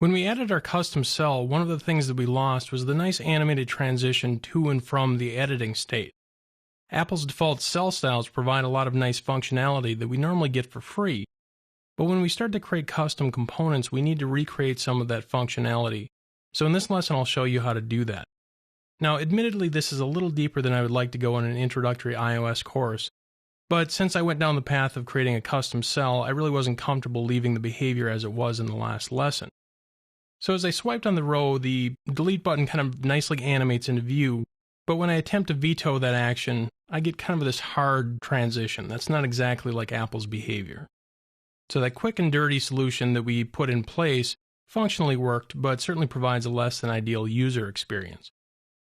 When we added our custom cell, one of the things that we lost was the nice animated transition to and from the editing state. Apple's default cell styles provide a lot of nice functionality that we normally get for free, but when we start to create custom components, we need to recreate some of that functionality. So in this lesson, I'll show you how to do that. Now, admittedly, this is a little deeper than I would like to go in an introductory iOS course, but since I went down the path of creating a custom cell, I really wasn't comfortable leaving the behavior as it was in the last lesson. So as I swiped on the row, the delete button kind of nicely animates into view, but when I attempt to veto that action, I get kind of this hard transition. That's not exactly like Apple's behavior. So that quick and dirty solution that we put in place functionally worked, but certainly provides a less than ideal user experience.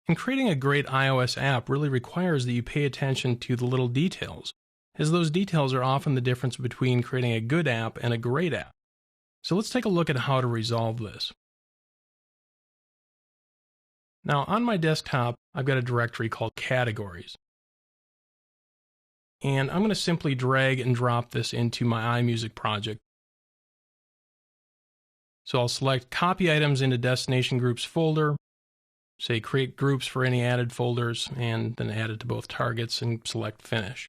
And creating a great iOS app really requires that you pay attention to the little details, as those details are often the difference between creating a good app and a great app. So let's take a look at how to resolve this. Now on my desktop, I've got a directory called Categories. And I'm going to simply drag and drop this into my iMusic project. So I'll select Copy Items into Destination Groups folder, say Create Groups for any added folders, and then add it to both targets and select Finish.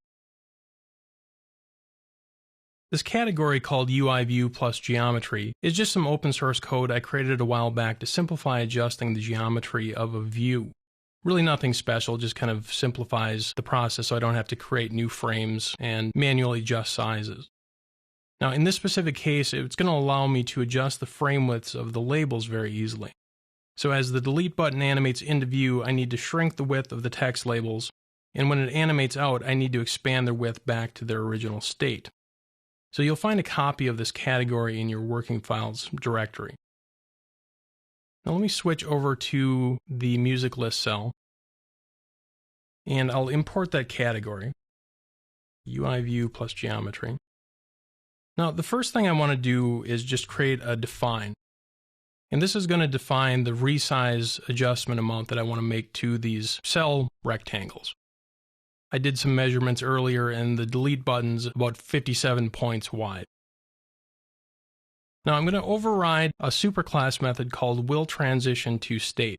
This category called UI View plus Geometry is just some open source code I created a while back to simplify adjusting the geometry of a view. Really nothing special, just kind of simplifies the process so I don't have to create new frames and manually adjust sizes. Now in this specific case, it's going to allow me to adjust the frame widths of the labels very easily. So as the delete button animates into view, I need to shrink the width of the text labels, and when it animates out, I need to expand their width back to their original state. So you'll find a copy of this category in your working files directory. Now let me switch over to the music list cell, and I'll import that category, UI View plus Geometry. Now the first thing I want to do is just create a define. And this is going to define the resize adjustment amount that I want to make to these cell rectangles. I did some measurements earlier, and the delete button's about 57 points wide. Now I'm going to override a superclass method called willTransitionToState.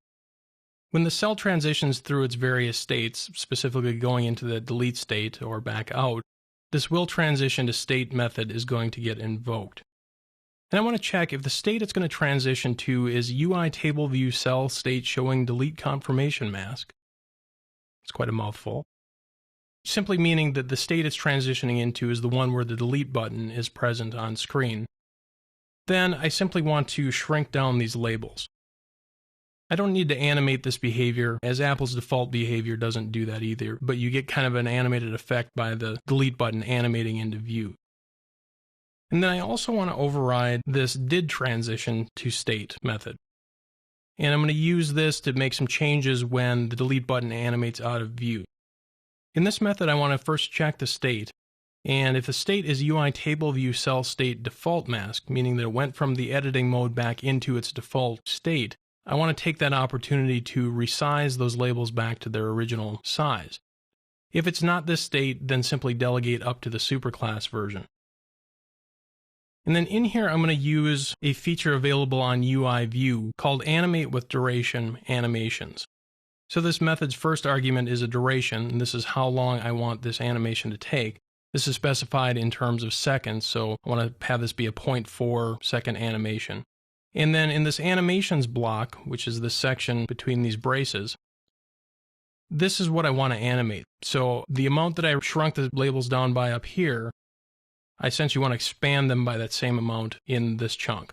When the cell transitions through its various states, specifically going into the delete state or back out, this willTransitionToState method is going to get invoked. And I want to check if the state it's going to transition to is UI table view cell state showing delete confirmation mask. It's quite a mouthful. Simply meaning that the state it's transitioning into is the one where the delete button is present on screen. Then I simply want to shrink down these labels. I don't need to animate this behavior, as Apple's default behavior doesn't do that either, but you get kind of an animated effect by the delete button animating into view. And then I also want to override this didTransitionToState method. And I'm going to use this to make some changes when the delete button animates out of view. In this method, I want to first check the state, and if the state is UI table view cell state default mask, meaning that it went from the editing mode back into its default state, I want to take that opportunity to resize those labels back to their original size. If it's not this state, then simply delegate up to the superclass version. And then in here, I'm going to use a feature available on UI View called Animate with Duration Animations. So this method's first argument is a duration, and this is how long I want this animation to take. This is specified in terms of seconds, so I want to have this be a 0.4 second animation. And then in this animations block, which is the section between these braces, this is what I want to animate. So the amount that I shrunk the labels down by up here, I essentially want to expand them by that same amount in this chunk.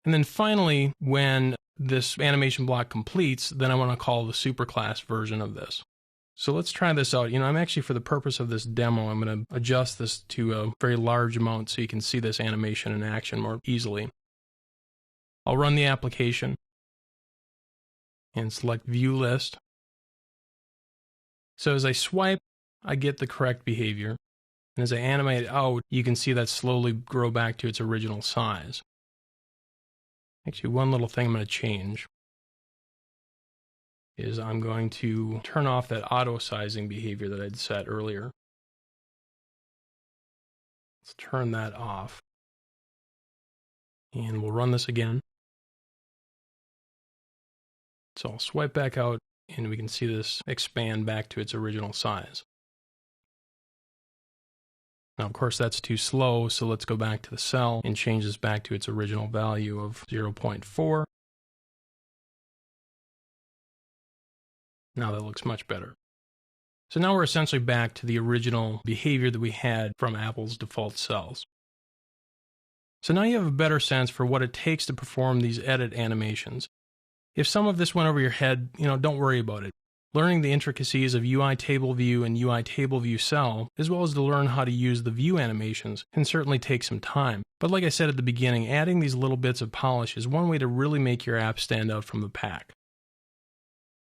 And then finally, when this animation block completes, then I want to call the superclass version of this. So let's try this out. I'm actually, for the purpose of this demo, I'm going to adjust this to a very large amount so you can see this animation in action more easily. I'll run the application and select View List. So as I swipe, I get the correct behavior. And as I animate out, you can see that slowly grow back to its original size. Actually, one little thing I'm going to change is I'm going to turn off that auto-sizing behavior that I'd set earlier. Let's turn that off. And we'll run this again. So I'll swipe back out and we can see this expand back to its original size. Now, of course, that's too slow, so let's go back to the cell and change this back to its original value of 0.4. Now that looks much better. So now we're essentially back to the original behavior that we had from Apple's default cells. So now you have a better sense for what it takes to perform these edit animations. If some of this went over your head, don't worry about it. Learning the intricacies of UI table view and UI table view cell, as well as to learn how to use the view animations, can certainly take some time. But like I said at the beginning, adding these little bits of polish is one way to really make your app stand out from the pack.